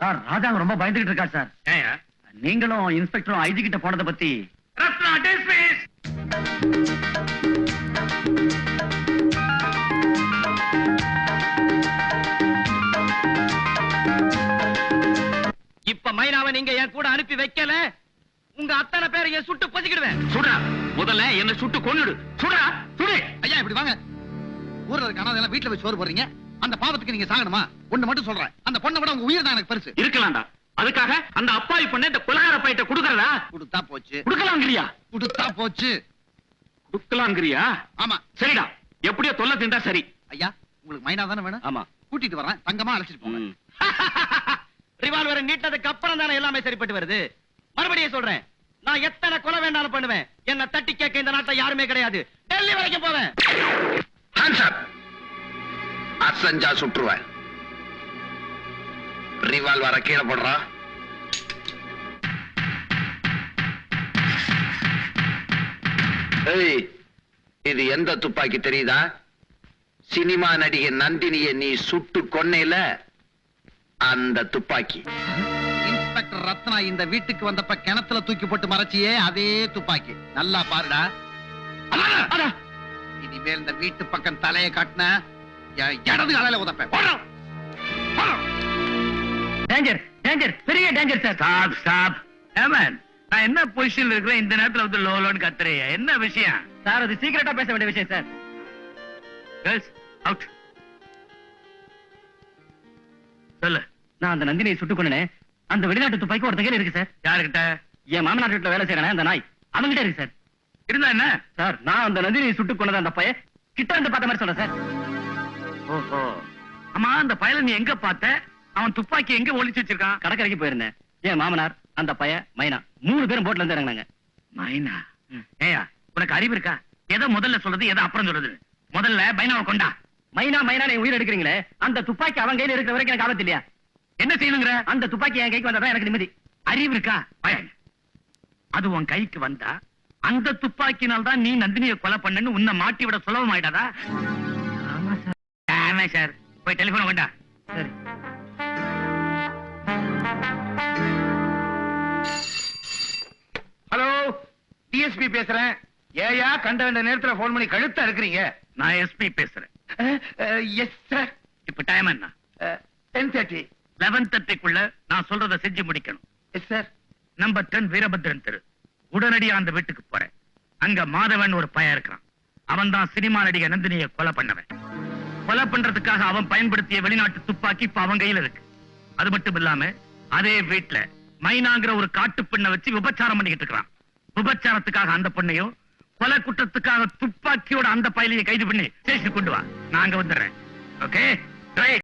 Sir ராஜா ரொம்ப பயந்துகிட்டு இருக்கா சார். நீங்களும் இன்ஸ்பெக்டரும் ஐஜி கிட்ட போனதை பத்தி. ரத்னா டிஸ்மிஸ். இப்ப மைனாவை நீங்க என் கூட அனுப்பி வைக்கல, உங்க அத்தனை பேரை என் சுட்டு பொசிக்கிடுவேன். சுடா, முதல்ல என்ன சுட்டு கொன்னுடு. சுடா, சுடு. ஐயா இப்படி வாங்க. ஊர்ல இருக்க அனாதையெல்லாம் வீட்டுல போய் சோறு போடுறீங்க. அந்த பாவத்துக்கு நீங்க சாகணுமா? ஒண்ணு மட்டும் சொல்றேன், அந்த பொண்ணை விட உங்க உயிர் தான் எனக்கு பெருசு. இருக்கலாம்டா. அதுக்காக அந்த அப்பாவி பொண்ணை இந்த கொலகார பையிட்ட குடுக்கறதா? கொடுத்தா போச்சு. குடுக்கலாங்கிறியா? கொடுத்தா போச்சு. குடுக்கலாங்கிறியா? ஆமா. சரிடா, எப்படியோ தொல்லை திண்டா சரி. ஐயா உங்களுக்கு மைனா தானே வேணும்? ஆமா. கூட்டிட்டு வரேன், தங்கமா அழைச்சிட்டு போங்க. ரிவால்வரை நீட்டதுக்கு அப்புறம் தானே எல்லாமே சரிப்பட்டு வருது. மறுபடியும் சொல்றேன், நான் எத்தனை கொலை வேண்டாலும் பண்ணுவேன். என்ன தட்டி கேட்க இந்த நாட்டுல யாருமே கிடையாது. டெல்லி வரைக்கும் போவேன். அசஞ்சா சுற்றுவேன். ரிவால்வரை கீழே போடுறா. ஏய், இது எந்த துப்பாக்கி தெரியுதா? சினிமா நடிகை நந்தினியை நீ சுட்டு கொன்னையில அந்த துப்பாக்கி. இன்ஸ்பெக்டர் ரத்னா இந்த வீட்டுக்கு வந்தப்ப கிணத்துல தூக்கி போட்டு மறைச்சியே அதே துப்பாக்கி. நல்லா பாருடா. இனிமேல் இந்த வீட்டு பக்கம் தலையை காட்டின இடது காலையில உதப்பேன். டேஞ்சர் டேஞ்சர், பெரிய danger sir. Stop stop. Yemen, நான் என்ன பொசிஷன்ல இருக்கிறேன்? இந்த நேரத்துல வந்து லோலோன்னு கத்துறீங்க. என்ன விஷயம்? சார் அது சீக்கிரட்டா பேச வேண்டிய விஷயம் சார். Girls out. சொல்லு. நான் அந்த நந்தினியை சுட்டு கொன்னேன். அந்த வெளிநாட்டு துப்பாக்கி ஒருத்த கையில இருக்கு சார். யாருகிட்ட? என் மாமனார் வீட்டுல வேலை செய்யறானே அந்த நாய், அவன்கிட்ட இருக்கு சார். இருந்தா என்ன சார்? நான் அந்த நந்தினியை சுட்டு கொன்னது அந்த பையன் கிட்ட வந்து பார்த்த மாதிரி சொல்றேன் சார். ஓஹோ. அம்மா, அந்த பயல நீ எங்க பார்த்த? அவன் துப்பாக்கி எங்க ஒளிச்சு வச்சிருக்கான்? கடற்கரைக்கு போயிருந்தேன். என் மாமனார், அந்த பையன், மைனா 3 பேரும் போட்ல இருந்து இறங்கினாங்க. மைனா? ஏயா, உனக்கு அறிவு இருக்கா? எதை முதல்ல சொல்றது, எதை அப்புறம் சொல்றது? முதல்ல மைனாவை கொண்டா. மைனா மைனா நீ உயிர் எடுக்கிறீங்களே, அந்த துப்பாக்கி அவன் கையில இருக்கிற வரைக்கும் எனக்கு ஆபத்து இல்லையா? என்ன செய்யணுங்கிற? அந்த துப்பாக்கி என் கைக்கு வந்தாதான் எனக்கு நிம்மதி. அறிவு இருக்கா? பயம். அது உன் கைக்கு வந்தா அந்த துப்பாக்கினால் தான் நீ நந்தினியை கொலை பண்ணன்னு உன்னை மாட்டி விட சுலபம் ஆயிடாதா? ஆமா சார். ஆமா சார். போய் டெலிபோனை கொண்டா. சரி. ஹலோ, டிஎஸ்பி பேசுறேன். ஏயா கண்ட வேண்டிய நேரத்துல போன் பண்ணி கழுத்தா இருக்கிறீங்க? நான் எஸ்பி பேசுறேன். Yes sir. இப்ப டைம் என்ன? 10:30. 11:30க்குள்ள நான் சொல்றதை செஞ்சு முடிக்கணும். Yes sir. நம்பர் 10 வீரபத்ரன் தெரு. உடனடியா அந்த வீட்டுக்கு போறேன். அங்க மாதவன் ஒரு பையன் இருக்கிறான். அவன் தான் சினிமா நடிகை நந்தினியை கொலை பண்ணவன். கொலை பண்றதுக்காக அவன் பயன்படுத்திய வெளிநாட்டு துப்பாக்கி இப்ப அவன் கையில இருக்கு. அது மட்டும் இல்லாம அதே வீட்டுல மைனாங்கிற ஒரு காட்டு பெண்ணை வச்சு விபச்சாரம் பண்ணிக்கிட்டு இருக்கிறான். விபச்சாரத்துக்காக அந்த பொண்ணையும், கொலை குற்றத்துக்காக துப்பாக்கியோட அந்த பையலையும் கைது பண்ணி ஸ்டேஷனுக்கு கொண்டு வா. நான் அங்க வந்துடுறேன். ஓகே?